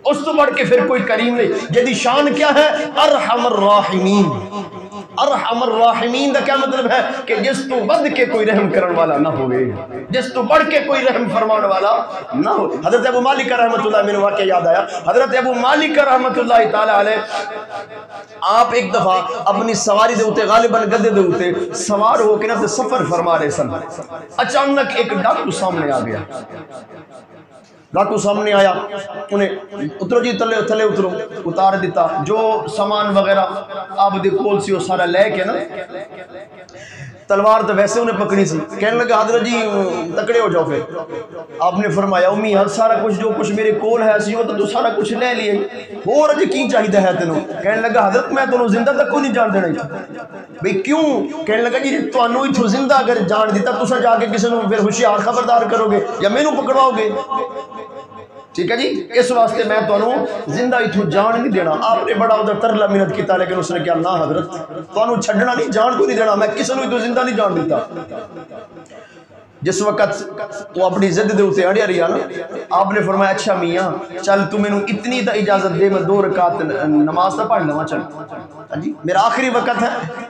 اس تو بڑھ کے پھر کوئی کریم نہیں. جدی شان کیا ہے؟ ارحم الراحمین. ارحم الراحمین دا کیا مطلب ہے؟ کہ جس تو ود کے کوئی رحم کرن والا نہ ہوئے، جس تو بڑھ کے کوئی رحم فرمان والا نہ ہو. حضرت ابو مالک رحمۃ اللہ میں واقعہ یاد آیا. حضرت ابو مالک رحمۃ اللہ تعالی علیہ آپ ایک دفعہ اپنی سواری دے ہوتے، غالباً گدے دے ہوتے سوار ہو کے نا سفر فرما رہے سن. اچانک ایک ڈاکو سامنے آ گیا. ڈاکو سامنے آیا، انہیں اترو جی تلے تھلے اترو، اتار دیتا. جو سامان وغیرہ آپ دے کول سی وہ سارا لے کے نا، تلوار تو ویسے انہیں پکڑی سی. کہنے لگا حضرت جی تکڑے ہو جاؤ. پھر آپ نے فرمایا امی ہر سارا کچھ جو کچھ میرے کول ہے سی وہ تو سارا کچھ لے لیے، اور جی کی چاہیے ہے تینوں؟ کہنے لگا حضرت میں تینوں زندہ تک کوئی نہیں جان دینا. بھئی کیوں؟ کہنے لگا جی تانوں اتھوں زندہ اگر جان دیتا تساں جا کے کسی نے پھر ہوشیار خبردار کرو گے یا مینوں پکڑواؤ گے. ٹھیک ہے جی، اس واسطے میں تانوں زندہ اتھوں جان نہیں دینا. آپ نے بڑا ادھر ترلا منت کیتا، لیکن اس نے کیا نہ حضرت تانوں چھڈنا نہیں، جان کو نہیں دینا، میں کسی نے اتھوں زندہ نہیں جان دیتا. جس وقت وہ اپنی ضد دے اتے اڑیا رہا نا، آپ نے فرمایا اچھا میاں چل تو مینوں اتنی تا اجازت دے، میں 2 رکعت نماز تا پڑھ لواں. چل جی میرا آخری وقت ہے،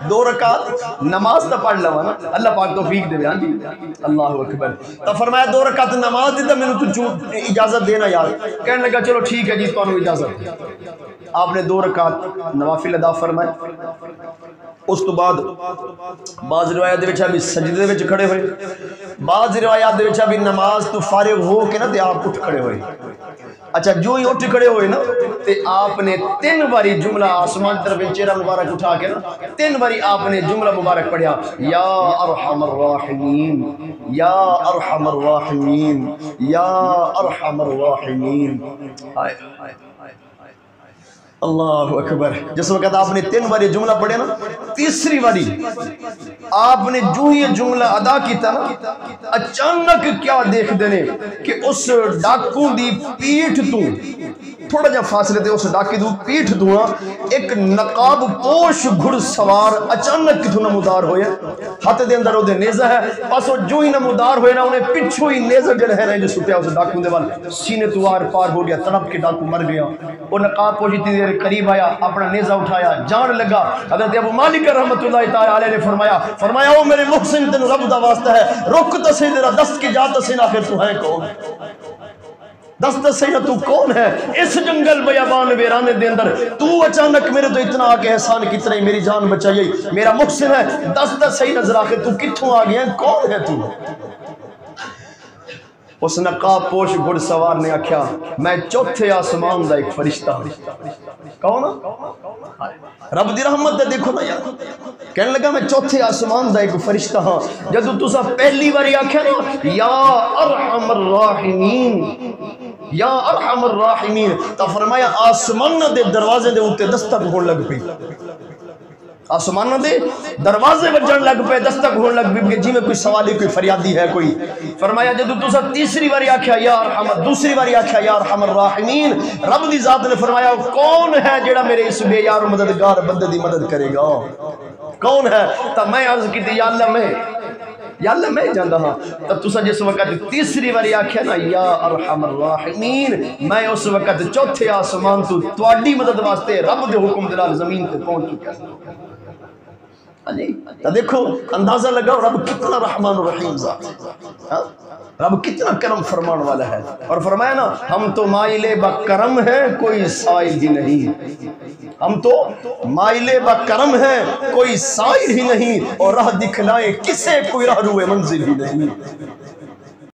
2 رکعت نماز تا پڑھ لواں نا، اللہ پاک توفیق دے. ہاں جی اللہ اکبر. تو فرمایا 2 رکعت نماز دی تے مینوں تو اجازت دینا یار. کہنے لگا چلو ٹھیک ہے جی تانوں اجازت. آپ نے 2 رکعت نوافل ادا فرمائے. اس تو بعد بعض روایات دے وچ بھی سجدے دے وچ کھڑے ہوئے، بعض روایات دے وچ بھی نماز تو فارغ ہو کے نا تے آپ اٹھ کھڑے ہوئے. اچھا جو ہی اٹھ کھڑے ہوئے نا تے آپ نے 3 باری جملہ آسمان طرف چہرہ مبارک اٹھا کے نا 3 باری آپ نے جملہ مبارک پڑھیا، یا ارحم الراحمین یا ارحم الراحمین یا ارحم الراحمین. اللہ اکبر. جس وقت آپ نے 3 باری جملہ پڑھے نا، تیسری باری آپ نے جو یہ جملہ ادا کیتا نا، اچانک کیا دیکھ دینے کہ اس ڈاکو دی پیٹھ تو تھوڑا جا فاصلے تے اس ڈاکی دی پیٹھ تو ایک نقاب پوش گھڑ سوار اچانک کتھوں نمودار ہوئے. ہاتھ دے اندر دے نیزہ ہے، بس وہ جو ہی نمودار ہوئے نا انہیں پچھو ہی نیزہ جڑا ہے جو سٹیا اس ڈاکو دے وال سینے تو آر پار ہو گیا، تڑپ کے ڈاکو مر گیا. وہ نقاب پوشی تھی قریب آیا، اپنا نیزہ اٹھایا، جان لگا. حضرت ابو مالک رحمۃ اللہ تعالی علیہ نے فرمایا او میرے محسن تینوں رب دا واسطہ ہے، رک تو صحیح تیرا دست کی جا تو صحیح، آخر تو ہے کون؟ دست صحیح تو کون ہے؟ اس جنگل بیابان ویرانے دے اندر تو اچانک میرے تو اتنا آگے احسان کتنا ہی میری جان بچائی، میرا محسن ہے، دست صحیح نظر آخر تو کتھوں آ گیا ہے، کون ہے تو؟ اس نقاب پوش گھڑ سوار نے آکھیا میں چوتھے آسمان دا ایک فرشتہ. کون؟ رب دی رحمت ہے. دیکھو نا یار، کہنے لگا میں چوتھے آسمان دا ایک فرشتہ ہاں. جدو تسا پہلی باری آکھیا نا یا ارحم الراحمین یا ارحم الراحمین، تو فرمایا آسمان دے دروازے دے اوتے دستک ہون لگ پئی. آسمانہ دے دروازے بجن لگ پہ، دستک ہون لگ پہ جی میں کوئی سوالی کوئی فریادی ہے کوئی. فرمایا جدو تسا تیسری باری آکھیا یا ارحم، دوسری باری آکھیا یا ارحم الراحمین، رب دی ذات نے فرمایا کون ہے جڑا میرے اس بے یار مددگار بندے دی مدد کرے گا؟ کون ہے؟ تو میں عرض کی تھی یا اللہ میں جاندہ ہاں. تب تسا جس وقت تیسری باری آکھیا نا یا ارحم الراحمین، میں اس وقت چوتھے آسمان تو تواڈی مدد واسطے رب دے حکم دے نال زمین تے پہنچ چکا. دیکھو اندازہ لگا رب کتنا رحمان الرحیم ذات، رب کتنا کرم فرمان والا ہے. اور فرمایا نا ہم تو مائل بکرم ہیں کوئی سائل ہی نہیں، ہم تو مائل بکرم ہیں کوئی سائل ہی نہیں، اور راہ دکھلائے کسے کوئی راہ روئے منزل ہی نہیں.